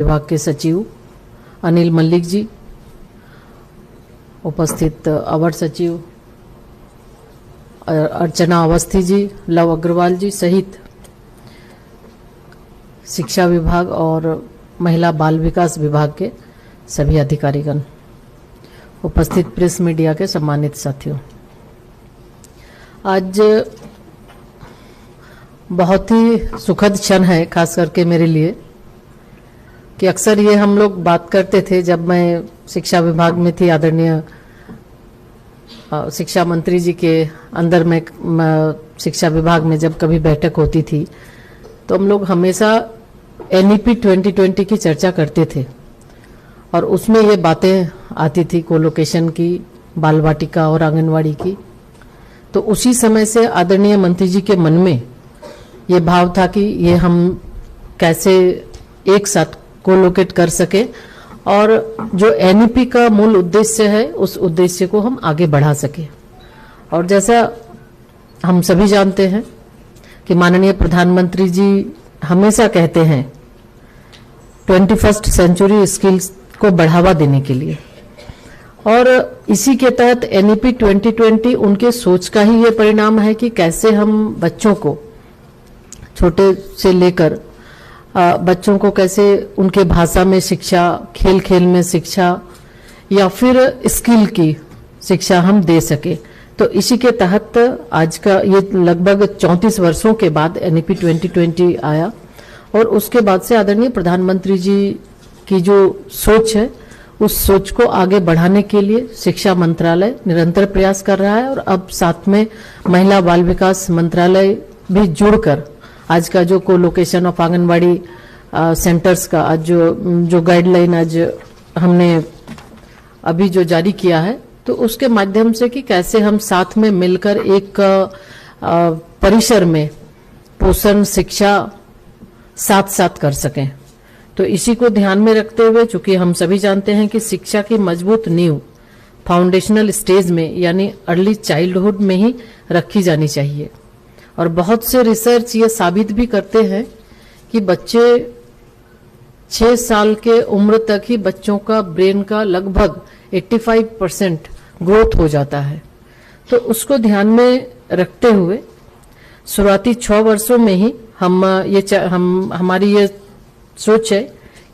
विभाग के सचिव अनिल मल्लिक जी, उपस्थित अवर सचिव अर्चना अवस्थी जी, लव अग्रवाल जी सहित शिक्षा विभाग और महिला बाल विकास विभाग के सभी अधिकारीगण, उपस्थित प्रेस मीडिया के सम्मानित साथियों, आज बहुत ही सुखद क्षण है खास करके मेरे लिए कि अक्सर ये हम लोग बात करते थे जब मैं शिक्षा विभाग में थी। आदरणीय शिक्षा मंत्री जी के अंदर में शिक्षा विभाग में जब कभी बैठक होती थी तो हम लोग हमेशा एनईपी 2020 की चर्चा करते थे और उसमें ये बातें आती थी कोलोकेशन की, बाल वाटिका और आंगनवाड़ी की। तो उसी समय से आदरणीय मंत्री जी के मन में ये भाव था कि ये हम कैसे एक साथ कोलोकेट कर सके और जो एनईपी का मूल उद्देश्य है उस उद्देश्य को हम आगे बढ़ा सके। और जैसा हम सभी जानते हैं कि माननीय प्रधानमंत्री जी हमेशा कहते हैं 21st सेंचुरी स्किल्स को बढ़ावा देने के लिए, और इसी के तहत एनईपी 2020 उनके सोच का ही ये परिणाम है कि कैसे हम बच्चों को छोटे से लेकर बच्चों को कैसे उनके भाषा में शिक्षा, खेल खेल में शिक्षा या फिर स्किल की शिक्षा हम दे सके। तो इसी के तहत आज का ये लगभग 34 वर्षों के बाद एनईपी 2020 आया और उसके बाद से आदरणीय प्रधानमंत्री जी की जो सोच है उस सोच को आगे बढ़ाने के लिए शिक्षा मंत्रालय निरंतर प्रयास कर रहा है और अब साथ में महिला बाल विकास मंत्रालय भी जुड़कर आज का जो कोलोकेशन ऑफ आंगनवाड़ी सेंटर्स का आज जो गाइडलाइन आज हमने अभी जो जारी किया है, तो उसके माध्यम से कि कैसे हम साथ में मिलकर एक परिसर में पोषण शिक्षा साथ साथ कर सकें। तो इसी को ध्यान में रखते हुए, चूंकि हम सभी जानते हैं कि शिक्षा की मजबूत नींव फाउंडेशनल स्टेज में यानी अर्ली चाइल्डहुड में ही रखी जानी चाहिए। और बहुत से रिसर्च ये साबित भी करते हैं कि बच्चे 6 साल के उम्र तक ही बच्चों का ब्रेन का लगभग 85% ग्रोथ हो जाता है। तो उसको ध्यान में रखते हुए शुरुआती 6 वर्षों में ही हमारी ये सोच है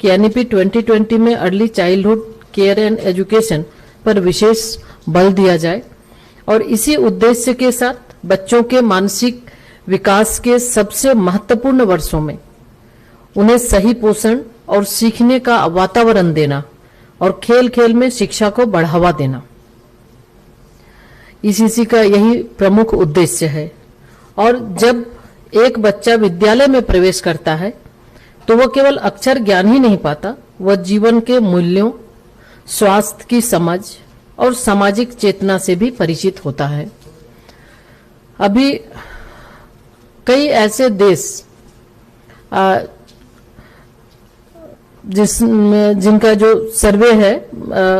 कि एनईपी 2020 में early childhood care and education पर विशेष बल दिया जाए और इसी उद्देश्य के साथ बच्चों के मानसिक विकास के सबसे महत्वपूर्ण वर्षों में उन्हें सही पोषण और सीखने का वातावरण देना और खेल खेल में शिक्षा को बढ़ावा देना, इसी का यही प्रमुख उद्देश्य है। और जब एक बच्चा विद्यालय में प्रवेश करता है तो वह केवल अक्षर ज्ञान ही नहीं पाता, वह जीवन के मूल्यों, स्वास्थ्य की समझ और सामाजिक चेतना से भी परिचित होता है। अभी कई ऐसे देश जिनका जो सर्वे है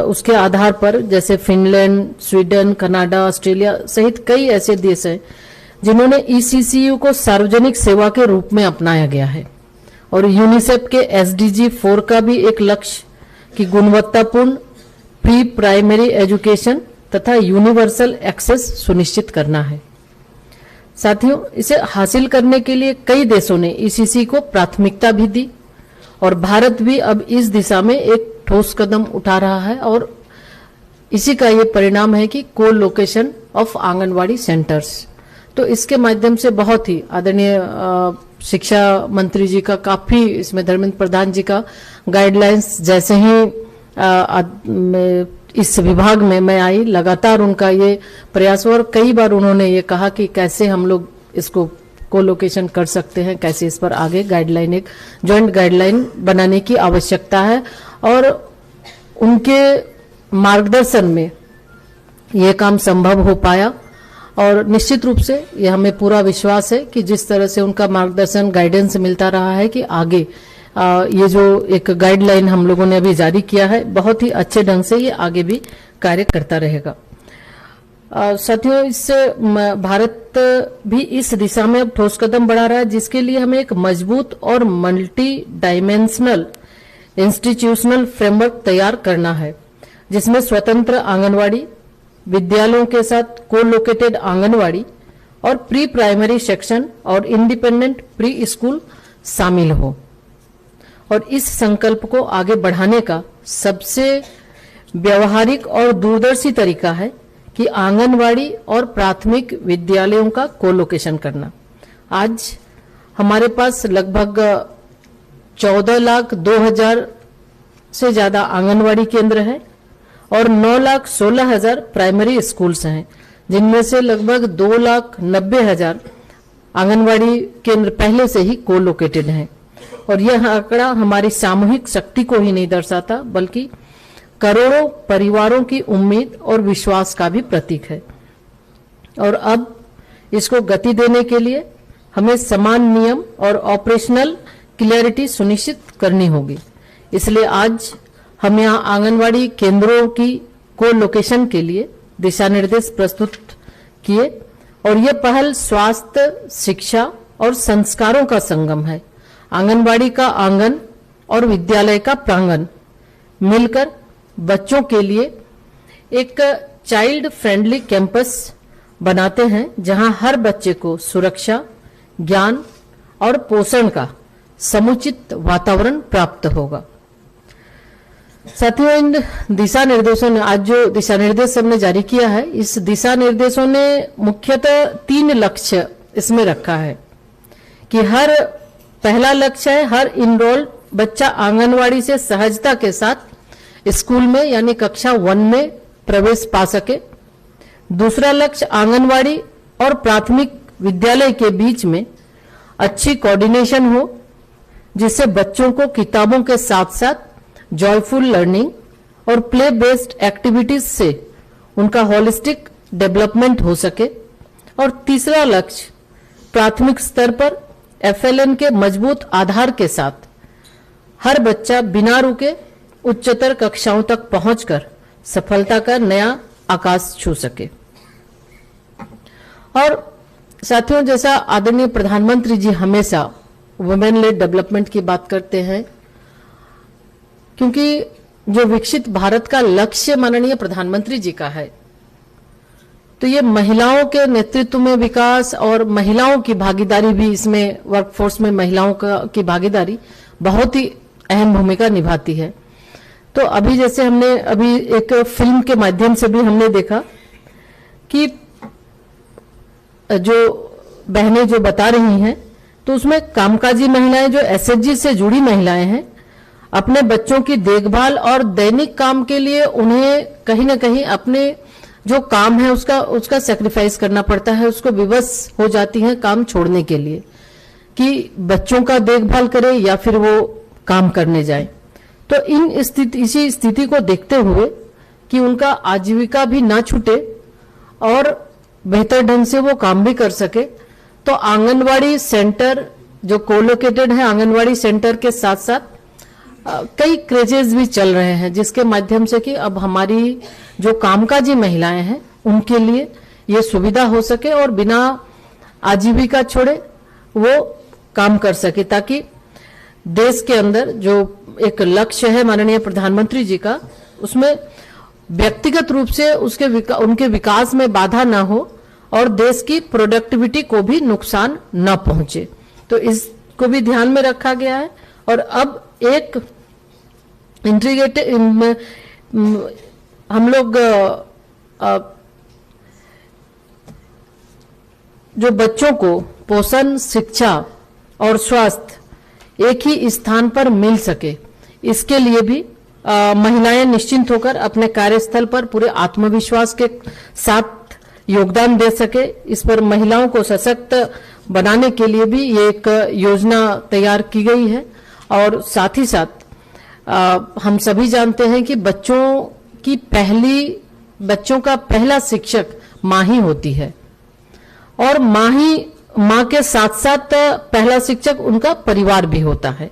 उसके आधार पर, जैसे फिनलैंड, स्वीडन, कनाडा, ऑस्ट्रेलिया सहित कई ऐसे देश हैं जिन्होंने ईसीसीयू को सार्वजनिक सेवा के रूप में अपनाया गया है। और यूनिसेफ के एसडीजी 4 का भी एक लक्ष्य कि गुणवत्तापूर्ण प्री प्राइमरी एजुकेशन तथा यूनिवर्सल एक्सेस सुनिश्चित करना है। साथियों, इसे हासिल करने के लिए कई देशों ने ईसीसी को प्राथमिकता भी दी और भारत भी अब इस दिशा में एक ठोस कदम उठा रहा है और इसी का ये परिणाम है कि कोलोकेशन ऑफ आंगनवाड़ी सेंटर्स। तो इसके माध्यम से बहुत ही आदरणीय शिक्षा मंत्री जी का काफी इसमें, धर्मेंद्र प्रधान जी का गाइडलाइंस जैसे ही इस विभाग में मैं आई, लगातार उनका ये प्रयास और कई बार उन्होंने ये कहा कि कैसे हम लोग इसको कोलोकेशन कर सकते हैं, कैसे इस पर आगे गाइडलाइन, एक जॉइंट गाइडलाइन बनाने की आवश्यकता है। और उनके मार्गदर्शन में ये काम संभव हो पाया और निश्चित रूप से ये हमें पूरा विश्वास है कि जिस तरह से उनका मार्गदर्शन, गाइडेंस मिलता रहा है कि आगे ये जो एक गाइडलाइन हम लोगों ने अभी जारी किया है बहुत ही अच्छे ढंग से ये आगे भी कार्य करता रहेगा। साथियों, इससे भारत भी इस दिशा में अब ठोस कदम बढ़ा रहा है जिसके लिए हमें एक मजबूत और मल्टी डायमेंशनल इंस्टीट्यूशनल फ्रेमवर्क तैयार करना है, जिसमें स्वतंत्र आंगनवाड़ी, विद्यालयों के साथ को-लोकेटेड आंगनवाड़ी और प्री प्राइमरी सेक्शन और इंडिपेंडेंट प्री स्कूल शामिल हो। और इस संकल्प को आगे बढ़ाने का सबसे व्यवहारिक और दूरदर्शी तरीका है कि आंगनवाड़ी और प्राथमिक विद्यालयों का कोलोकेशन करना। आज हमारे पास लगभग 14,02,000 से ज्यादा आंगनवाड़ी केंद्र है और 9,16,000 प्राइमरी स्कूल्स हैं, जिनमें से लगभग 2,90,000 आंगनवाड़ी केंद्र पहले से ही कोलोकेटेड हैं। और यह आंकड़ा हमारी सामूहिक शक्ति को ही नहीं दर्शाता, बल्कि करोड़ों परिवारों की उम्मीद और विश्वास का भी प्रतीक है। और अब इसको गति देने के लिए हमें समान नियम और ऑपरेशनल क्लियरिटी सुनिश्चित करनी होगी। इसलिए आज हम यहाँ आंगनवाड़ी केंद्रों की को-लोकेशन के लिए दिशा निर्देश प्रस्तुत किए और ये पहल स्वास्थ्य, शिक्षा और संस्कारों का संगम है। आंगनवाड़ी का आंगन और विद्यालय का प्रांगण मिलकर बच्चों के लिए एक चाइल्ड फ्रेंडली कैंपस बनाते हैं, जहां हर बच्चे को सुरक्षा, ज्ञान और पोषण का समुचित वातावरण प्राप्त होगा। साथियों, इन दिशा निर्देशों ने, आज जो दिशा निर्देश हमने जारी किया है, इस दिशा निर्देशों ने मुख्यतः 3 लक्ष्य इसमें रखा है कि पहला लक्ष्य है हर इनरोल्ड बच्चा आंगनवाड़ी से सहजता के साथ स्कूल में यानी कक्षा 1 में प्रवेश पा सके। दूसरा लक्ष्य आंगनवाड़ी और प्राथमिक विद्यालय के बीच में अच्छी कोऑर्डिनेशन हो, जिससे बच्चों को किताबों के साथ साथ जॉयफुल लर्निंग और प्ले बेस्ड एक्टिविटीज से उनका होलिस्टिक डेवलपमेंट हो सके। और तीसरा लक्ष्य प्राथमिक स्तर पर FLN के मजबूत आधार के साथ हर बच्चा बिना रुके उच्चतर कक्षाओं तक पहुंचकर सफलता का नया आकाश छू सके। और साथियों, जैसा आदरणीय प्रधानमंत्री जी हमेशा वुमेन लेड डेवलपमेंट की बात करते हैं, क्योंकि जो विकसित भारत का लक्ष्य माननीय प्रधानमंत्री जी का है, तो ये महिलाओं के नेतृत्व में विकास और महिलाओं की भागीदारी भी, इसमें वर्कफोर्स में महिलाओं की भागीदारी बहुत ही अहम भूमिका निभाती है। तो अभी जैसे हमने अभी एक फिल्म के माध्यम से भी हमने देखा कि जो बहनें जो बता रही हैं, तो उसमें कामकाजी महिलाएं, जो SHG से जुड़ी महिलाएं हैं, अपने बच्चों की देखभाल और दैनिक काम के लिए उन्हें कहीं ना कहीं अपने जो काम है उसका सैक्रिफाइस करना पड़ता है, उसको विवश हो जाती हैं काम छोड़ने के लिए कि बच्चों का देखभाल करे या फिर वो काम करने जाए। तो इसी स्थिति को देखते हुए कि उनका आजीविका भी ना छूटे और बेहतर ढंग से वो काम भी कर सके, तो आंगनवाड़ी सेंटर जो कोलोकेटेड है, आंगनवाड़ी सेंटर के साथ साथ कई क्रेजेस भी चल रहे हैं, जिसके माध्यम से कि अब हमारी जो कामकाजी महिलाएं हैं उनके लिए ये सुविधा हो सके और बिना आजीविका छोड़े वो काम कर सके, ताकि देश के अंदर जो एक लक्ष्य है माननीय प्रधानमंत्री जी का, उसमें व्यक्तिगत रूप से उनके विकास में बाधा ना हो और देश की प्रोडक्टिविटी को भी नुकसान न पहुंचे। तो इसको भी ध्यान में रखा गया है। और अब एक इंटीग्रेटेड हम लोग जो बच्चों को पोषण, शिक्षा और स्वास्थ्य एक ही स्थान पर मिल सके, इसके लिए भी महिलाएं निश्चिंत होकर अपने कार्यस्थल पर पूरे आत्मविश्वास के साथ योगदान दे सके, इस पर महिलाओं को सशक्त बनाने के लिए भी ये एक योजना तैयार की गई है। और साथ ही साथ हम सभी जानते हैं कि बच्चों का पहला शिक्षक माँ ही होती है और माँ के साथ साथ पहला शिक्षक उनका परिवार भी होता है।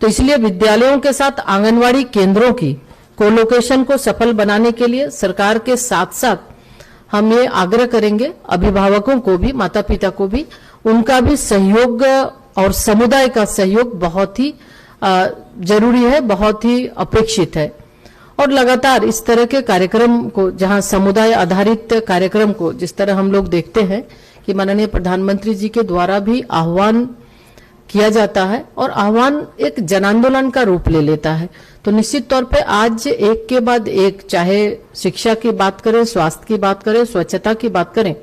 तो इसलिए विद्यालयों के साथ आंगनवाड़ी केंद्रों की कोलोकेशन को सफल बनाने के लिए सरकार के साथ साथ हम ये आग्रह करेंगे अभिभावकों को भी, माता पिता को भी, उनका भी सहयोग और समुदाय का सहयोग बहुत ही जरूरी है, बहुत ही अपेक्षित है। और लगातार इस तरह के कार्यक्रम को, जहां समुदाय आधारित कार्यक्रम को जिस तरह हम लोग देखते हैं कि माननीय प्रधानमंत्री जी के द्वारा भी आह्वान किया जाता है और आह्वान एक जन आंदोलन का रूप ले लेता है, तो निश्चित तौर पे आज एक के बाद एक, चाहे शिक्षा की बात करें, स्वास्थ्य की बात करें, स्वच्छता की बात करें,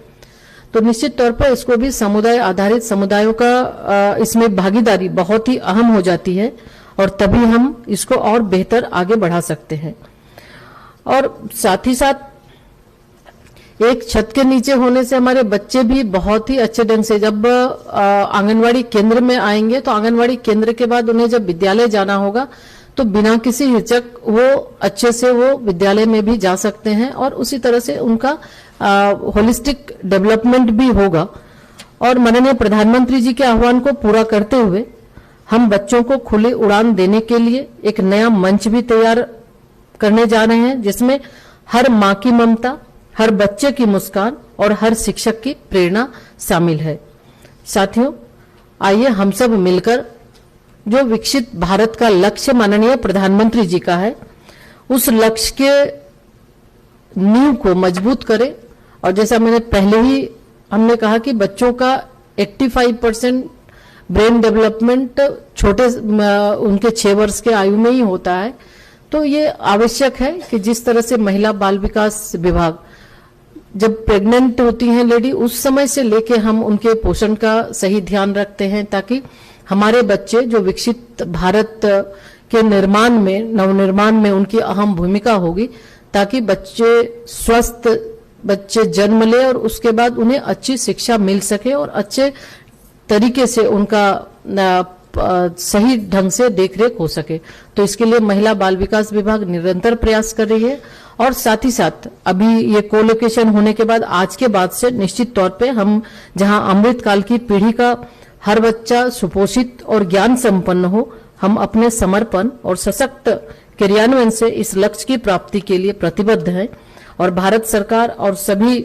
तो निश्चित तौर पर इसको भी समुदाय आधारित समुदायों का इसमें भागीदारी बहुत ही अहम हो जाती है और तभी हम इसको और बेहतर आगे बढ़ा सकते हैं। और साथ ही साथ एक छत के नीचे होने से हमारे बच्चे भी बहुत ही अच्छे ढंग से, जब आंगनवाड़ी केंद्र में आएंगे तो आंगनवाड़ी केंद्र के बाद उन्हें जब विद्यालय जाना होगा तो बिना किसी हिचक वो अच्छे से वो विद्यालय में भी जा सकते हैं और उसी तरह से उनका होलिस्टिक डेवलपमेंट भी होगा। और माननीय प्रधानमंत्री जी के आह्वान को पूरा करते हुए हम बच्चों को खुली उड़ान देने के लिए एक नया मंच भी तैयार करने जा रहे हैं, जिसमें हर मां की ममता, हर बच्चे की मुस्कान और हर शिक्षक की प्रेरणा शामिल है। साथियों, आइए हम सब मिलकर जो विकसित भारत का लक्ष्य माननीय प्रधानमंत्री जी का है, उस लक्ष्य के नींव को मजबूत करें। और जैसा मैंने पहले ही हमने कहा कि बच्चों का 85% ब्रेन डेवलपमेंट छोटे उनके 6 वर्ष के आयु में ही होता है, तो ये आवश्यक है कि जिस तरह से महिला बाल विकास विभाग जब प्रेग्नेंट होती हैं लेडी, उस समय से लेके हम उनके पोषण का सही ध्यान रखते हैं, ताकि हमारे बच्चे जो विकसित भारत के निर्माण में, नवनिर्माण में उनकी अहम भूमिका होगी, ताकि बच्चे स्वस्थ बच्चे जन्म ले और उसके बाद उन्हें अच्छी शिक्षा मिल सके और अच्छे तरीके से उनका सही ढंग से देखरेख हो सके। तो इसके लिए महिला बाल विकास विभाग निरंतर प्रयास कर रही है। और साथ ही साथ अभी ये कोलोकेशन होने के बाद आज के बाद से निश्चित तौर पे हम, जहां अमृतकाल की पीढ़ी का हर बच्चा सुपोषित और ज्ञान संपन्न हो, हम अपने समर्पण और सशक्त क्रियान्वयन से इस लक्ष्य की प्राप्ति के लिए प्रतिबद्ध हैं। और भारत सरकार और सभी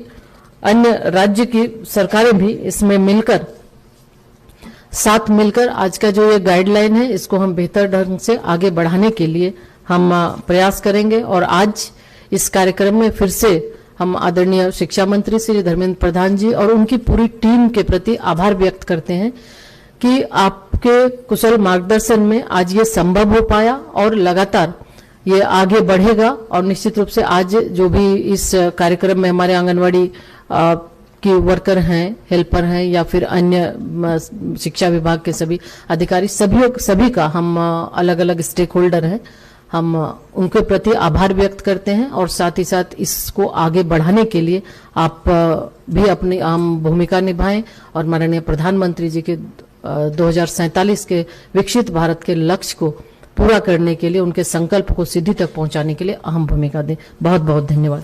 अन्य राज्य की सरकारें भी इसमें मिलकर, साथ मिलकर आज का जो ये गाइडलाइन है, इसको हम बेहतर ढंग से आगे बढ़ाने के लिए हम प्रयास करेंगे। और आज इस कार्यक्रम में फिर से हम आदरणीय शिक्षा मंत्री श्री धर्मेंद्र प्रधान जी और उनकी पूरी टीम के प्रति आभार व्यक्त करते हैं कि आपके कुशल मार्गदर्शन में आज ये संभव हो पाया और लगातार ये आगे बढ़ेगा। और निश्चित रूप से आज जो भी इस कार्यक्रम में हमारे आंगनवाड़ी की वर्कर हैं, हेल्पर हैं या फिर अन्य शिक्षा विभाग के सभी अधिकारी, सभी का हम अलग अलग स्टेक होल्डर हैं, हम उनके प्रति आभार व्यक्त करते हैं। और साथ ही साथ इसको आगे बढ़ाने के लिए आप भी अपनी अहम भूमिका निभाएं और माननीय प्रधानमंत्री जी के 2047 के विकसित भारत के लक्ष्य को पूरा करने के लिए, उनके संकल्प को सिद्धि तक पहुंचाने के लिए अहम भूमिका दें। बहुत बहुत धन्यवाद।